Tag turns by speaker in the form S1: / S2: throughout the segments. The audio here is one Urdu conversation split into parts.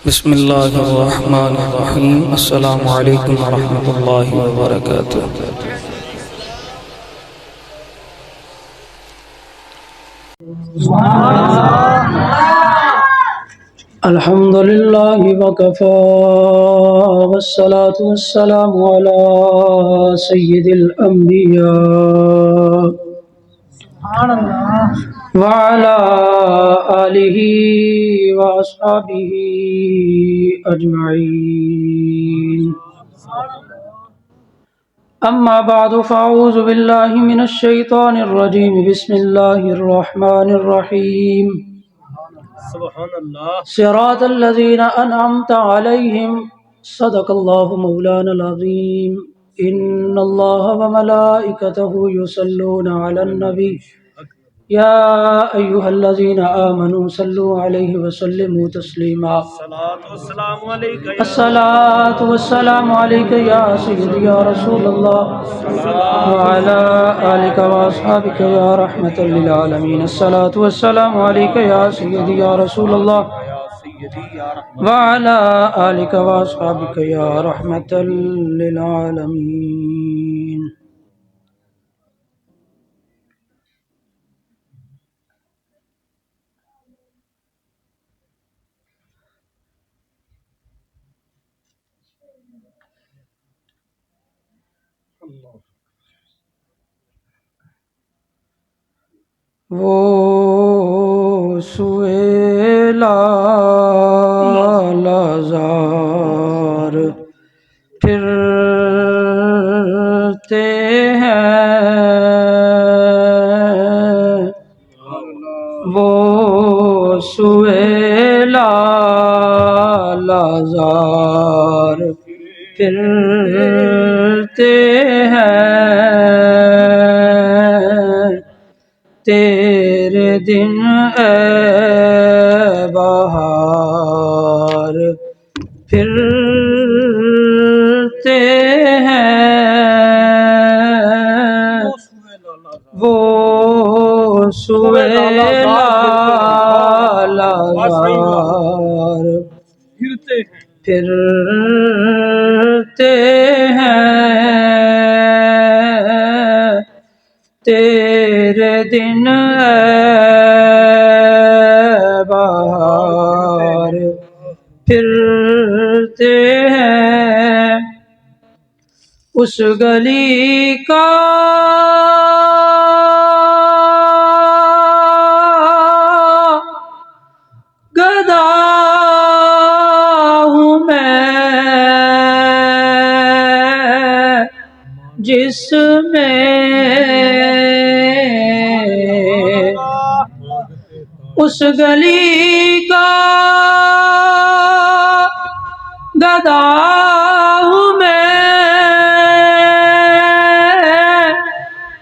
S1: بسم اللہ الرحمن الرحیم۔ السلام علیکم ورحمۃ اللہ وبرکاتہ۔ الحمد للہ وکفی والصلاة والسلام علی سید الانبیاء وعلى آلہ واصحابہ اجمعین، اما بعد فاعوذ باللہ من الشیطان الرجیم، بسم اللہ الرحمن الرحیم۔ صراط الذین انعمت علیہم، صدق اللہ مولانا العظیم۔ ان اللہ وملائکتہ یصلون علی النبی، یا ایہا الذین آمنوا صلوا علیہ وسلموا تسلیما۔ الصلاۃ والسلام علیک یا سیدی یا رسول اللہ، وعلی آلک واصحابک یا رحمۃ للعالمین۔ الصلاۃ والسلام علیک یا سیدی یا رسول اللہ، وعلی آلک واصحابک یا رحمۃ للعالمین۔ وہ سوئے لالہزار پھرتے ہیں، وہ سوئے لالہزار پھرتے ہیں، تیرے دن اے بہار پھرتے ہیں، وہ سوئے لالہزار پھرتے ہیں، تیرے دن اے بہار پھرتے ہیں۔ اس گلی کا گدا ہوں میں، جس میں اس گلی کا گدا ہوں میں،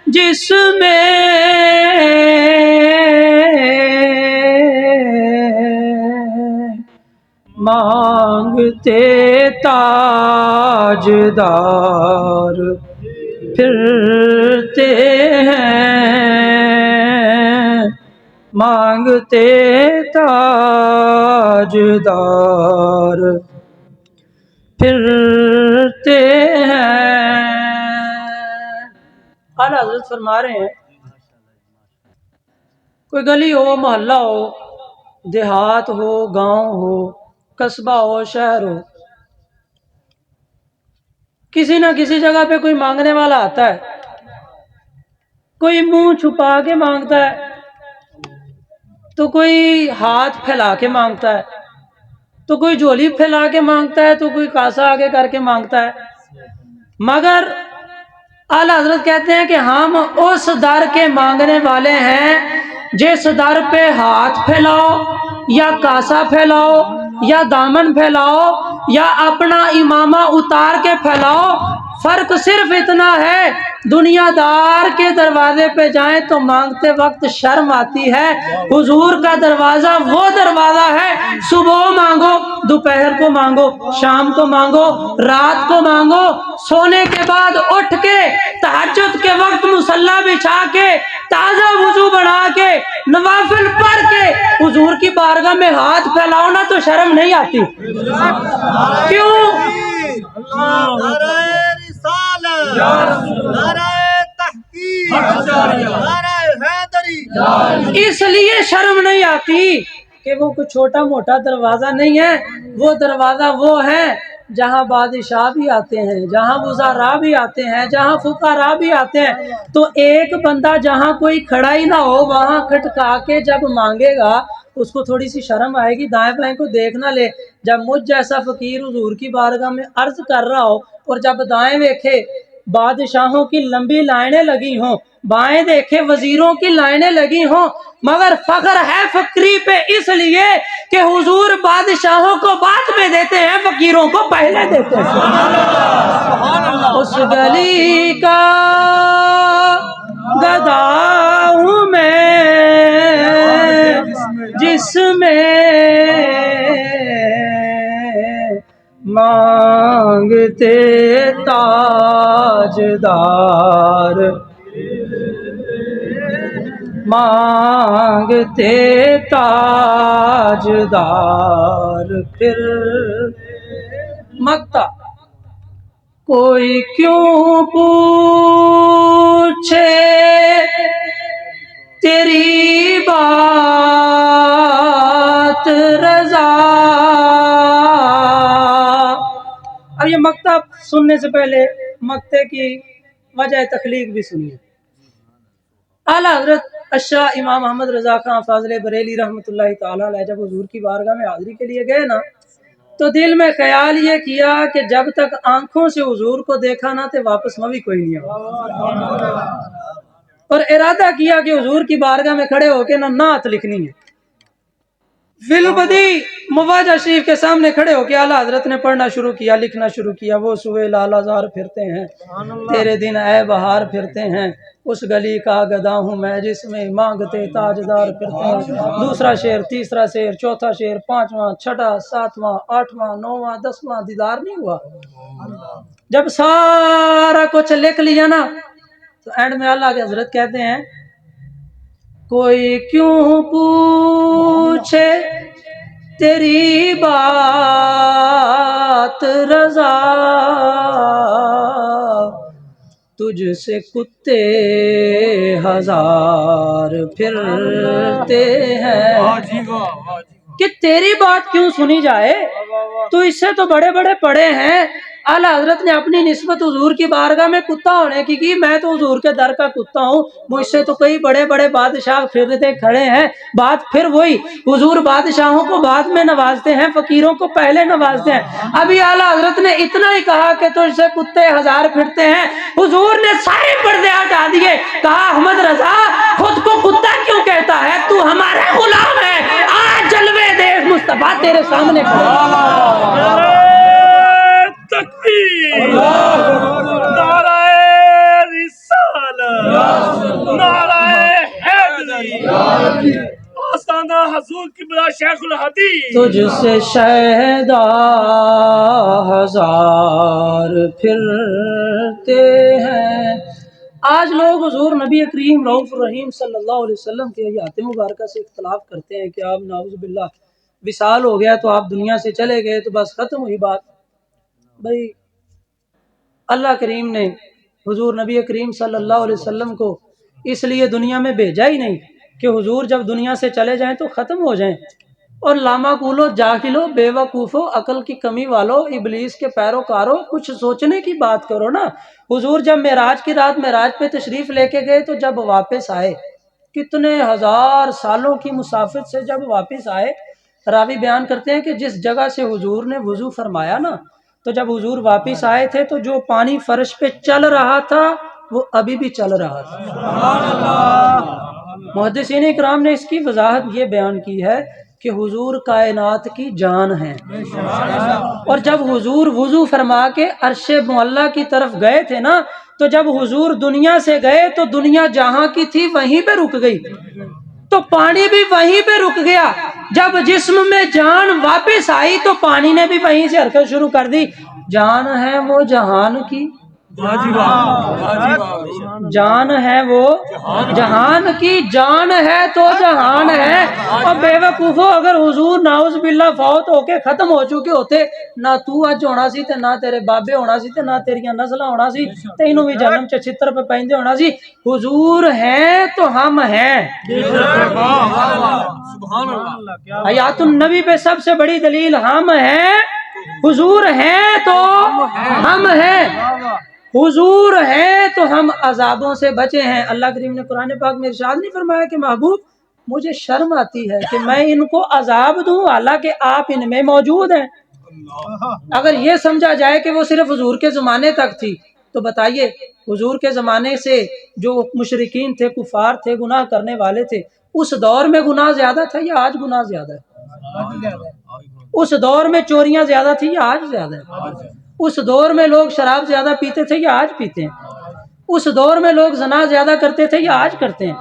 S1: جس میں مانگتے تاجدار پھرتے ہیں، مانگتے تاجدار پھرتے ہیں۔ اعلیٰ حضرت فرما رہے ہیں، کوئی گلی ہو، محلہ ہو، دیہات ہو، گاؤں ہو، قصبہ ہو، شہر ہو، کسی نہ کسی جگہ پہ کوئی مانگنے والا آتا ہے، کوئی منہ چھپا کے مانگتا ہے، تو کوئی ہاتھ پھیلا کے مانگتا ہے، تو کوئی جھولی پھیلا کے مانگتا ہے، تو کوئی کاسا آگے کر کے مانگتا ہے، مگر اعلیٰ حضرت کہتے ہیں کہ ہم اس در کے مانگنے والے ہیں جس در پہ ہاتھ پھیلاؤ یا کاسا پھیلاؤ یا دامن پھیلاؤ یا اپنا امامہ اتار کے پھیلاؤ، فرق صرف اتنا ہے، دنیا دار کے دروازے پہ جائیں تو مانگتے وقت شرم آتی ہے، حضور کا دروازہ وہ دروازہ ہے، صبح مانگو، دوپہر کو مانگو، شام کو مانگو، رات کو مانگو، سونے کے بعد اٹھ کے تہجد کے وقت مصلی بچھا کے تازہ وضو بنا کے نوافل پڑھ کے حضور کی بارگاہ میں ہاتھ پھیلاؤ نا تو شرم نہیں آتی؟ کیوں؟
S2: نعرہ رسالت، نعرہ تحقیق، نعرہ حیدری۔
S1: اس لیے شرم نہیں آتی کہ وہ کوئی چھوٹا موٹا دروازہ نہیں ہے، وہ دروازہ وہ ہے جہاں بادشاہ بھی آتے ہیں، جہاں وزراء بھی آتے ہیں، جہاں فقراء بھی آتے ہیں۔ تو ایک بندہ جہاں کوئی کھڑا ہی نہ ہو وہاں کھٹکا کے جب مانگے گا اس کو تھوڑی سی شرم آئے گی، دائیں بائیں کو دیکھ نہ لے۔ جب مجھ جیسا فقیر حضور کی بارگاہ میں عرض کر رہا ہو اور جب دائیں دیکھے بادشاہوں کی لمبی لائنیں لگی ہوں، بائیں دیکھے وزیروں کی لائنیں لگی ہوں، مگر فخر ہے فقری پہ اس لیے کہ حضور بادشاہوں کو بعد میں دیتے ہیں، فقیروں کو پہلے دیتے ہیں۔ اس گلی کا گدا ہوں میں جس میں مانگتے تاجدار، مانگتے تاجدار پھر مکتا کوئی کیوں پوچھے تیری بات رضا۔ اب یہ مکتا سننے سے پہلے مکتے کی وجہ تخلیق بھی سنیے۔ اعلیٰ حضرت الشاہ امام محمد رضا خان فاضل بریلی رحمۃ اللہ تعالی علیہ جب حضور کی بارگاہ میں حاضری کے لیے گئے نا تو دل میں خیال یہ کیا کہ جب تک آنکھوں سے حضور کو دیکھا نہ تے واپس بھی کوئی نہیں آیا، اور ارادہ کیا کہ حضور کی بارگاہ میں کھڑے ہو کے نعت لکھنی ہے۔ فلبدی مواجہ شریف کے سامنے کھڑے ہو کے اعلیٰ حضرت نے پڑھنا شروع کیا، لکھنا شروع کیا۔ وہ سوئے لالہ زار پھرتے ہیں، تیرے دن اے بہار پھرتے ہیں، اس گلی کا گدا ہوں میں جس میں مانگتے تاجدار پھرتے ہیں۔ دوسرا شعر، تیسرا شعر، چوتھا شعر، پانچواں، چھٹا، ساتواں، آٹھواں، نواں، دسواں، دیدار نہیں ہوا۔ جب سارا کچھ لکھ لیا نا تو اینڈ میں اللہ کے حضرت کہتے ہیں کوئی کیوں پوچھے تیری بات رضا، تجھ سے کتے ہزار پھرتے ہیں کہ تیری بات کیوں سنی جائے، تو اس سے تو بڑے بڑے پڑے ہیں۔ اعلیٰ حضرت نے اپنی نسبت حضور کی بارگاہ میں کتا ہونے کی میں تو حضور کے در کا کتا ہوں، مجھ سے تو کئی بڑے بڑے بادشاہ پھرتے کھڑے ہیں۔ بات پھر وہی، حضور بادشاہوں کو بعد میں نوازتے ہیں، فقیروں کو پہلے نوازتے ہیں۔ ابھی اعلیٰ حضرت نے اتنا ہی کہا کہ تجھ سے کتے ہزار پھرتے ہیں، حضور نے سارے پردے ہٹا دیے، کہا احمد رضا خود کو کتا کیوں کہتا ہے، تو ہمارا غلام ہے، آج جلوے دیکھ مصطفیٰ تیرے سامنے کھڑے۔
S2: تکبیر، نعرہ رسالت، نعرہ حیدری، آستانہ حضور قبلہ شیخ الحدیث۔
S1: تجھ سے شہدا ہزار پھرتے ہیں۔ آج لوگ حضور نبی کریم رؤوف الرحیم صلی اللہ علیہ وسلم کے حیات مبارکہ سے اختلاف کرتے ہیں کہ آپ نعوذ باللہ وصال ہو گیا تو آپ دنیا سے چلے گئے تو بس ختم ہوئی بات۔ بھائی اللہ کریم نے حضور نبی کریم صلی اللہ علیہ وسلم کو اس لیے دنیا میں بھیجا ہی نہیں کہ حضور جب دنیا سے چلے جائیں تو ختم ہو جائیں۔ اور لامعقولو، جاہلو، بے وقوفو، عقل کی کمی والو، ابلیس کے پیروکارو، کچھ سوچنے کی بات کرو نا۔ حضور جب معراج کی رات معراج پہ تشریف لے کے گئے تو جب واپس آئے، کتنے ہزار سالوں کی مسافت سے جب واپس آئے، راوی بیان کرتے ہیں کہ جس جگہ سے حضور نے وضو فرمایا نا تو جب حضور واپس آئے تھے تو جو پانی فرش پہ چل رہا تھا وہ ابھی بھی چل رہا تھا۔ محدثین اکرام نے اس کی وضاحت یہ بیان کی ہے کہ حضور کائنات کی جان ہے، اور جب حضور وضو فرما کے عرش معلیٰ کی طرف گئے تھے نا تو جب حضور دنیا سے گئے تو دنیا جہاں کی تھی وہیں پہ رک گئی، تو پانی بھی وہیں پہ رک گیا۔ جب جسم میں جان واپس آئی تو پانی نے بھی وہیں سے حرکت شروع کر دی۔ جان ہے وہ جہان کی جان ہے وہ جہان کی جان ہے تو جہان ہے. اور بے وقوفو اگر حضور ناؤز باللہ فوت ہو کے ختم ہو چکے ہوتے نہ تو اج ہونا سی تے نہ تیرے بابے ہونا سی تے نہ تیریاں نسلاں ہونا سی, تینوں بھی جنم چ چھتر پہ پیندے ہونا سی. حضور ہیں تو ہم ہیں. حیات النبی پہ سب سے بڑی دلیل ہم ہیں. حضور ہیں تو ہم ہیں. حضور ہیں تو ہم عذابوں سے بچے ہیں. اللہ کریم نے قرآن پاک میں ارشاد نہیں فرمایا کہ محبوب مجھے شرم آتی ہے کہ میں ان کو عذاب دوں حالانکہ آپ ان میں موجود ہیں. اگر یہ سمجھا جائے کہ وہ صرف حضور کے زمانے تک تھی تو بتائیے حضور کے زمانے سے جو مشرکین تھے, کفار تھے, گناہ کرنے والے تھے, اس دور میں گناہ زیادہ تھا یا آج گناہ زیادہ ہے؟ اس دور میں چوریاں زیادہ تھی یا آج زیادہ ہے؟ اس دور میں لوگ شراب زیادہ پیتے تھے یا آج پیتے ہیں؟ اس دور میں لوگ زنا زیادہ کرتے تھے یا آج کرتے ہیں؟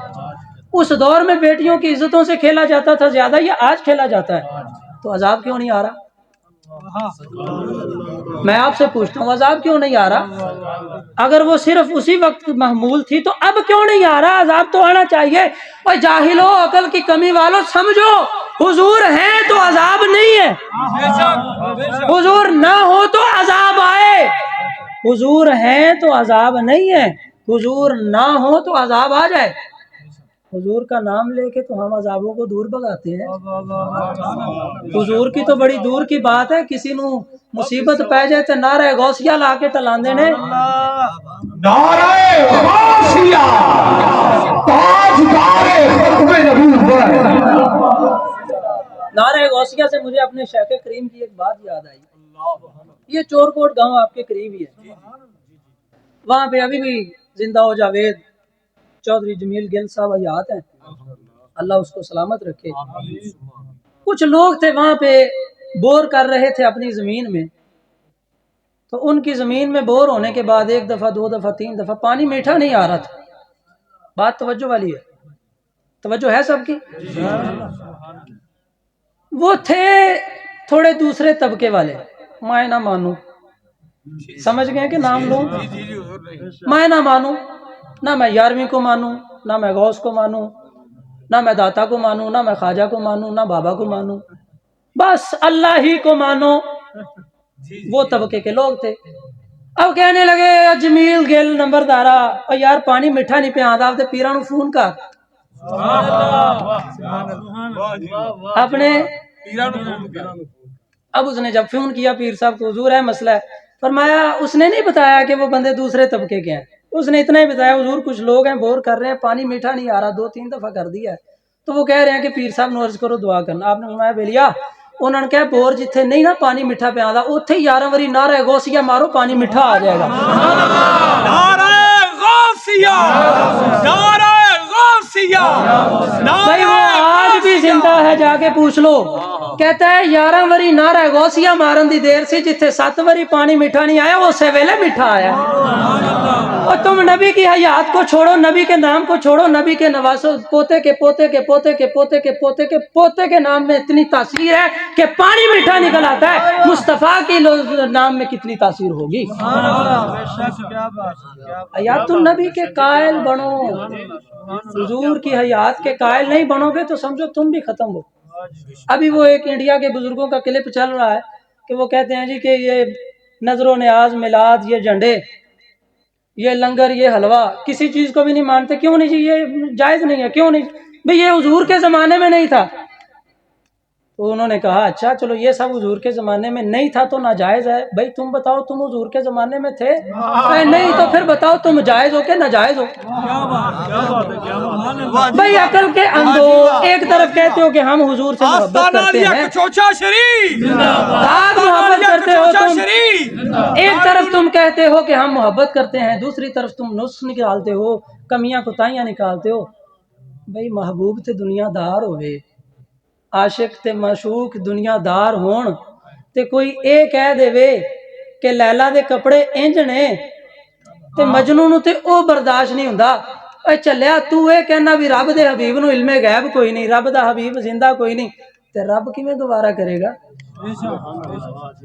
S1: اس دور میں بیٹیوں کی عزتوں سے کھیلا جاتا تھا زیادہ یا آج کھیلا جاتا ہے؟ تو عذاب کیوں نہیں آ رہا؟ میں آپ سے پوچھتا ہوں عذاب کیوں نہیں آ رہا؟ اگر وہ صرف اسی وقت محمول تھی تو اب کیوں نہیں آ رہا؟ عذاب تو آنا چاہیے. اور جاہلو عقل کی کمی والو سمجھو حضور ہیں تو عذاب نہیں ہے. حضور نہ ہو تو عذاب آئے. حضور ہیں تو عذاب نہیں ہے. حضور نہ ہو تو عذاب آ جائے. حضور کا نام لے کے تو ہم عذابوں کو دور بھگاتے ہیں. حضور کی تو بڑی دور کی بات ہے, کسی نو مصیبت پہ جائے تو نعرہ غوثیہ لا کے ٹلاندے نے.
S3: نعرہ غوثیہ تاجدار ختم نبوت.
S1: نعرہ غوثیہ سے مجھے اپنے شیخ کریم کی ایک بات یاد آئی. یہ چور کوٹ گاؤں آپ کے قریب ہی ہے, وہاں پہ ابھی بھی زندہ ہو جاوید چودھری جمیل گل صاحب حیات ہیں, اللہ اس کو سلامت رکھے. کچھ لوگ تھے وہاں پہ بور کر رہے تھے اپنی زمین میں, تو ان کی زمین میں بور ہونے کے بعد ایک دفعہ, دو دفعہ, تین دفعہ پانی میٹھا نہیں آ رہا تھا. بات توجہ والی ہے, توجہ ہے سب کی. وہ تھے تھوڑے دوسرے طبقے والے, میں نہ مانوں, سمجھ گئے کہ نام لوں, میں نہ مانوں, نہ میں 11ویں کو مانوں, نہ میں غوث کو مانوں, نہ میں داتا کو مانوں, نہ میں خواجہ کو مانوں, نہ بابا کو مانوں, بس اللہ ہی کو مانو. وہ طبقے کے لوگ تھے. اب کہنے لگے جمیل گل نمبردارا یار پانی میٹھا نہیں پہ آندا تے پیراں نو فون کر. اپنے اب اس نے جب فون کیا پیر صاحب کو, حضور ہے مسئلہ ہے. فرمایا اس نے نہیں بتایا کہ وہ بندے دوسرے طبقے کے ہیں, اس نے اتنا ہی بتایا حضور کچھ لوگ ہیں بور کر رہے ہیں, پانی میٹھا نہیں آ رہا, 2-3 دفعہ کر دیا ہے, تو وہ کہہ رہے ہیں کہ پیر صاحب نو عرض کرو دعا کرنا. آپ نے فرمایا بھیا انہوں نے کہا بور جتھے نہیں نا پانی میٹھا پہ آندا اوتھے 11 واری نعرہ غوثیہ مارو پانی میٹھا آ جائے گا.
S2: نعرہ غوثیہ, نعرہ غوثیہ.
S1: بھائی وہ آج بھی زندہ ہے, جا کے پوچھ لو. کہتا ہے 11 واری نعرہ غوثیہ مارن دی دیر سے جتھے 7 واری پانی میٹھا نہیں آیا اسے ویلے میٹھا آیا. اور تم نبی کی حیات کو چھوڑو, نبی کے نام کو چھوڑو, نبی کے نواسوں پوتے کے پوتے کے پوتے کے پوتے کے پوتے کے پوتے کے نام میں اتنی تاثیر ہے کہ پانی میٹھا نکل آتا ہے. مصطفیٰ کے نام میں کتنی تاثیر ہوگی. حیات النبی کے قائل بنو, حضور کی حیات کے قائل نہیں بنو گے تو سمجھو تم بھی ختم ہو. ابھی وہ ایک انڈیا کے بزرگوں کا کلپ چل رہا ہے کہ وہ کہتے ہیں جی کہ یہ نظر و نیاز, میلاد, یہ جھنڈے, یہ لنگر, یہ حلوہ کسی چیز کو بھی نہیں مانتے. کیوں نہیں جی, یہ جائز نہیں ہے. کیوں نہیں بھئی, یہ حضور کے زمانے میں نہیں تھا. تو انہوں نے کہا اچھا چلو یہ سب حضور کے زمانے میں نہیں تھا تو ناجائز ہے. بھائی تم بتاؤ تم حضور کے زمانے میں تھے؟ نہیں تو پھر بتاؤ تم جائز ہو کہ ناجائز ہو؟ بھائی عقل کے اندھو, ایک طرف کہتے ہو کہ ہم حضور سے محبت کرتے ہیں, محبت کرتے ہو تم, ایک طرف تم کہتے ہو کہ ہم محبت کرتے ہیں, دوسری طرف تم نص نکالتے ہو, کمیاں کوتاہیاں نکالتے ہو. بھئی محبوب تے دنیا دار ہوئے, عاشق تے معشوق دنیا دار ہون تے کوئی اے کہہ دے وے کہ لیلا دے کپڑے انج نے تے مجنوں نو تے او برداشت نہیں ہوندا. اے چلیا تو اے کہنا بھی رب دے حبیب نو علم غیب کوئی نہیں, رب دا حبیب زندہ کوئی نہیں, تے رب کیویں گوارا کرے گا؟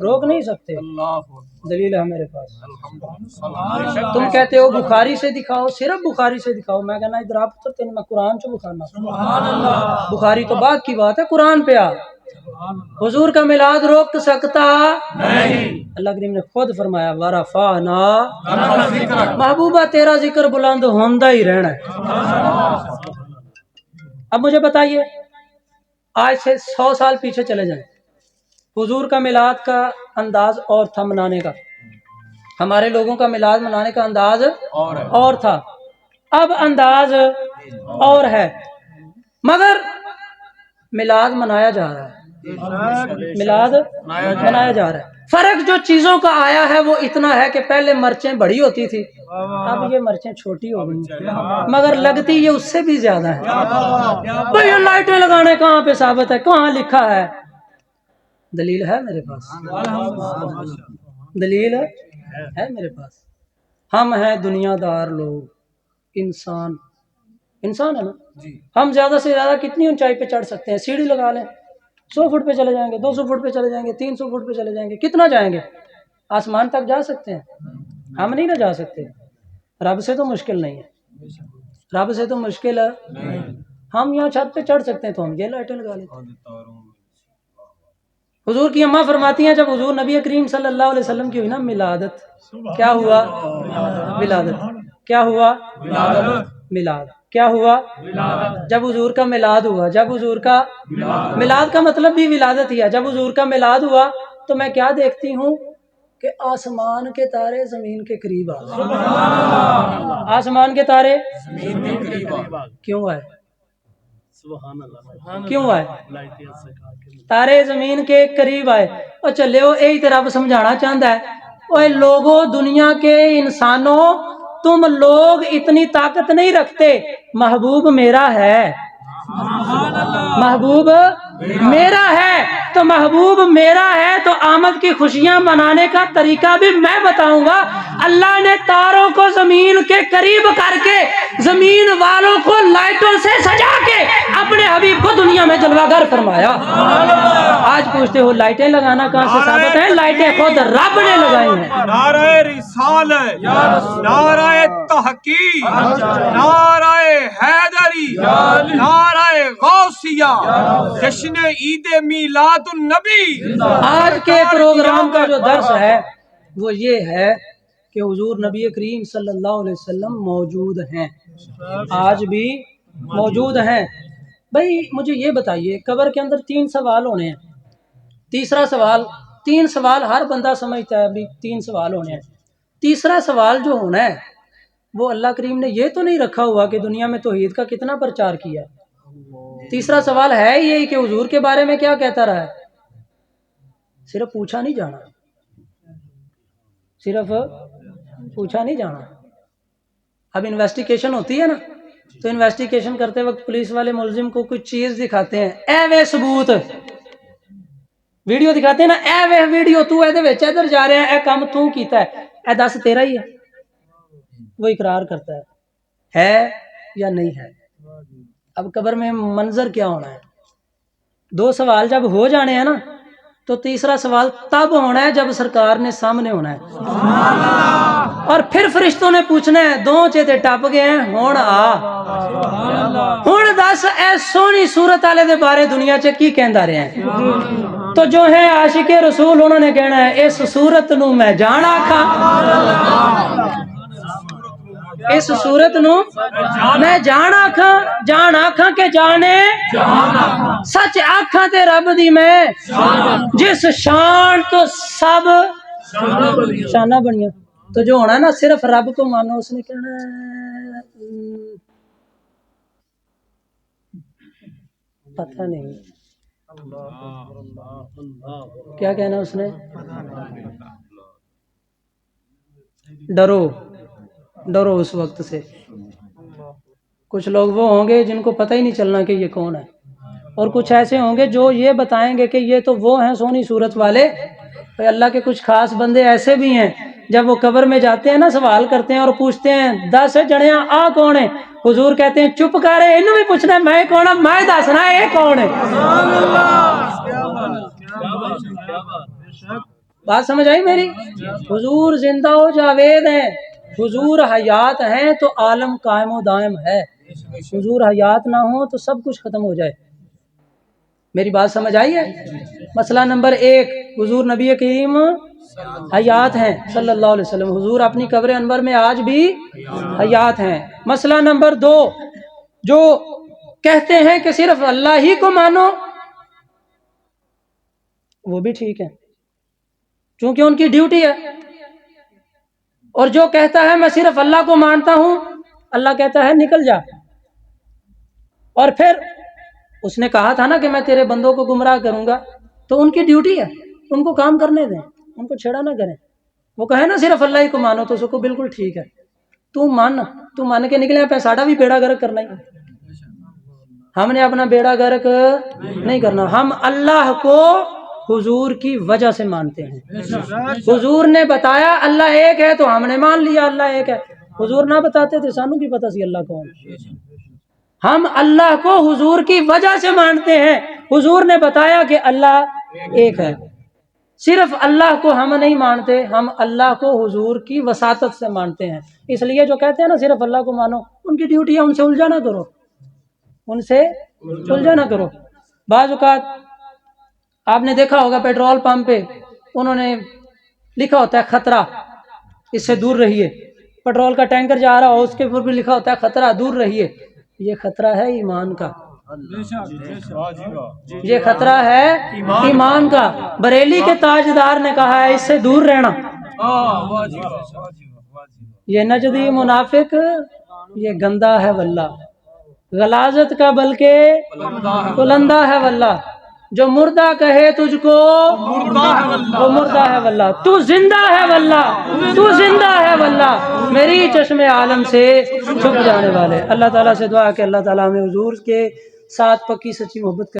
S1: روک نہیں سکتے،
S2: اللہ
S1: دلیل ہے میرے پاس۔ تم کہتے ہو بخاری سے دکھاؤ، صرف بخاری سے دکھاؤ، میں کہنا ادھر آپ تو تین میں قرآن چو بخارنا، بخاری تو بعد کی بات ہے، قرآن پہ آ۔ حضور کا میلاد روک سکتا نہیں، اللہ کریم نے خود فرمایا وَرَفَعْنَا، محبوبہ تیرا ذکر بلند ہوندہ ہی رہنا ہے۔ اب مجھے بتائیے، آج سے 100 سال پیچھے چلے جائیں، حضور کا میلاد کا انداز اور تھا منانے کا، ہمارے لوگوں کا میلاد منانے کا انداز اور تھا، اب انداز اور ہے، مگر میلاد منایا جا رہا ہے، میلاد منایا جا رہا ہے۔ فرق جو چیزوں کا آیا ہے وہ اتنا ہے کہ پہلے مرچیں بڑی ہوتی تھی، اب یہ مرچیں چھوٹی ہو گئی، مگر لگتی یہ اس سے بھی زیادہ ہے۔ تو یہ لائٹیں لگانے کہاں پہ ثابت ہے، کہاں لکھا ہے؟ دلیل ہے میرے پاس، دلیل ہے میرے پاس۔ ہم ہیں دنیا دار لوگ، انسان ہے نا، ہم زیادہ سے زیادہ کتنی اونچائی پہ چڑھ سکتے ہیں؟ سیڑھی لگا لیں، 100 فٹ پہ چلے جائیں گے، 200 فٹ پہ چلے جائیں گے، 300 فٹ پہ چلے جائیں گے، کتنا جائیں گے؟ آسمان تک جا سکتے ہیں؟ ہم نہیں نہ جا سکتے، رب سے تو مشکل نہیں ہے، رب سے تو مشکل ہے۔ ہم یہاں چھت پہ چڑھ سکتے ہیں تو ہم یہ لائٹیں لگا لیتے ہیں۔ حضور کی اماں فرماتی ہیں جب حضور نبی کریم صلی اللہ علیہ وسلم کی ہوئی نا ملادت، کیا ہوا؟ ولادت، کیا ہوا؟ میلاد، کیا ہوا؟ جب حضور کا میلاد ہوا، جب حضور کا میلاد کا مطلب بھی ولادت ہی ہے، جب حضور کا میلاد ہوا تو میں کیا دیکھتی ہوں کہ آسمان کے تارے زمین کے قریب آ گئے، آسمان کے تارے زمین کے قریب آ گئے، کیوں آئے؟ کیوں آئے؟ تارے زمین کے قریب آئے۔ اور چلے وہ یہی تو رب سمجھانا چاہتا ہے، اوے لوگوں، دنیا کے انسانوں، تم لوگ اتنی طاقت نہیں رکھتے، محبوب میرا ہے، محبوب میرا ہے، تو محبوب میرا ہے تو آمد کی خوشیاں منانے کا طریقہ بھی میں بتاؤں گا۔ اللہ نے تاروں کو زمین کے قریب کر کے زمین والوں کو لائٹوں سے سجا کے اپنے حبیب کو دنیا میں جلوہ گر فرمایا۔ آج پوچھتے ہو لائٹیں لگانا کہاں سے ثابت ہے؟ لائٹیں خود رب نے لگائی ہیں۔
S2: نعرہ رسالت، نعرہ تحقیق، نعرہ حیدری، نعرہ غوثیہ، جشن عید میلاد النبی۔
S1: آج کے پروگرام کا جو درس ہے وہ یہ ہے کہ حضور نبی کریم صلی اللہ علیہ وسلم موجود ہیں، آج بھی موجود ہیں۔ بھائی مجھے یہ بتائیے، قبر کے اندر 3 سوال ہونے ہیں، تیسرا سوال، 3 سوال ہر بندہ سمجھتا ہے ابھی 3 سوال ہونے ہیں، تیسرا سوال جو ہونا ہے وہ اللہ کریم نے یہ تو نہیں رکھا ہوا کہ دنیا میں توحید کا کتنا پرچار کیا ہے۔ تیسرا سوال ہے یہی کہ حضور کے بارے میں کیا کہتا رہا ہے، صرف پوچھا نہیں جانا، صرف پوچھا نہیں جانا۔ اب انویسٹیگیشن ہوتی ہے نا، تو انویسٹیگیشن کرتے وقت پولیس والے ملزم کو کچھ چیز دکھاتے ہیں، اے وے ثبوت، ویڈیو دکھاتے ہیں نا، اے وے ویڈیو، تو اے دے وچ ادھر جا رہا ہے، اے کام تو کیتا ہے، اے دس تیرا ہی ہے، وہ اقرار کرتا ہے یا نہیں ہے۔ اب قبر میں منظر کیا ہونا ہے؟ 2 سوال جب ہو جانے ہیں نا تو تیسرا سوال تب ہونا ہے جب سرکار نے سامنے ہونا ہے، اور پھر فرشتوں نے پوچھنا ہے، 2 چیتے ٹپ گئے ہیں، ہون آ، ہون دس اے سونی صورت والے دے بارے دنیا چ کی کہندا رہے ہیں؟ تو جو ہے عاشق رسول انہوں نے کہنا ہے اس صورت نو میں جان آکھاں، اس صورت نو میں جان آکھاں کہ جانے سچ آکھاں تے رب دی میں جس شان تو سب شانہ بنیاں۔ تو جو ہونا ہے نا صرف رب کو مانو، اس نے کہنا ہے پتہ نہیں کیا کہنا اس نے، ڈرو ڈرو اس وقت سے۔ کچھ لوگ وہ ہوں گے جن کو پتہ ہی نہیں چلنا کہ یہ کون ہے، اور کچھ ایسے ہوں گے جو یہ بتائیں گے کہ یہ تو وہ ہیں سونی صورت والے۔ اللہ کے کچھ خاص بندے ایسے بھی ہیں، جب وہ قبر میں جاتے ہیں نا سوال کرتے ہیں اور پوچھتے ہیں 10 جڑیاں آ کون ہے، حضور کہتے ہیں چپ کر، انہوں بھی پوچھنا ہے میں کون ہوں، میں دسنا ہے یہ کون ہے۔ بات سمجھ آئی میری؟ حضور زندہ و جاوید ہیں، حضور حیات ہیں تو عالم قائم و دائم ہے، حضور حیات نہ ہو تو سب کچھ ختم ہو جائے۔ میری بات سمجھ آئی ہے؟ مسئلہ نمبر 1، حضور نبی کریم حیات ہیں صلی اللہ علیہ وسلم، حضور اپنی قبر انور میں آج بھی حیات ہیں۔ مسئلہ نمبر 2، جو کہتے ہیں کہ صرف اللہ ہی کو مانو، وہ بھی ٹھیک ہے چونکہ ان کی ڈیوٹی ہے، اور جو کہتا ہے میں صرف اللہ کو مانتا ہوں، اللہ کہتا ہے نکل جا، اور پھر اس نے کہا تھا نا کہ میں تیرے بندوں کو گمراہ کروں گا، تو ان کی ڈیوٹی ہے، ان کو کام کرنے دیں، ان کو چھیڑا نہ کریں۔ وہ کہے نا صرف اللہ ہی کو مانو تو اس کو بالکل ٹھیک ہے، تو مان کے نکلے پہ ساڑھا بھی بیڑا گرک کرنا ہی، ہم نے اپنا بیڑا گرک نہیں کرنا، ہم اللہ کو حضور کی وجہ سے مانتے ہیں۔ حضور نے بتایا اللہ ایک ہے تو ہم نے مان لیا اللہ ایک ہے، حضور نہ بتاتے تھے سانو کی پتہ سی اللہ کون۔ ہم اللہ کو حضور کی وجہ سے مانتے ہیں، حضور نے بتایا کہ اللہ ایک ہے، صرف اللہ کو ہم نہیں مانتے، ہم اللہ کو حضور کی وساطت سے مانتے ہیں۔ اس لیے جو کہتے ہیں نا صرف اللہ کو مانو، ان کی ڈیوٹی ہے، ان سے الجھا نہ کرو، ان سے الجھا نہ کرو۔ بعض اوقات آپ نے دیکھا ہوگا پیٹرول پمپ پہ انہوں نے لکھا ہوتا ہے خطرہ، اس سے دور رہیے، پیٹرول کا ٹینکر جا رہا ہو اس کے اوپر بھی لکھا ہوتا ہے خطرہ، دور رہیے۔ یہ خطرہ ہے ایمان کا، یہ خطرہ ہے ایمان کا۔ بریلی کے تاجدار نے کہا ہے اس سے دور رہنا۔ یہ نجدی منافق یہ گندا ہے واللہ، غلاظت کا بلکہ بلندہ ہے واللہ، جو مردہ کہے تجھ کو وہ مردہ ہے واللہ، تو زندہ ہے واللہ، تو زندہ ہے واللہ، میری چشم عالم سے چھپ جانے والے۔ اللہ تعالیٰ سے دعا کہ اللہ تعالیٰ ہمیں حضور کے ساتھ پکی سچی محبت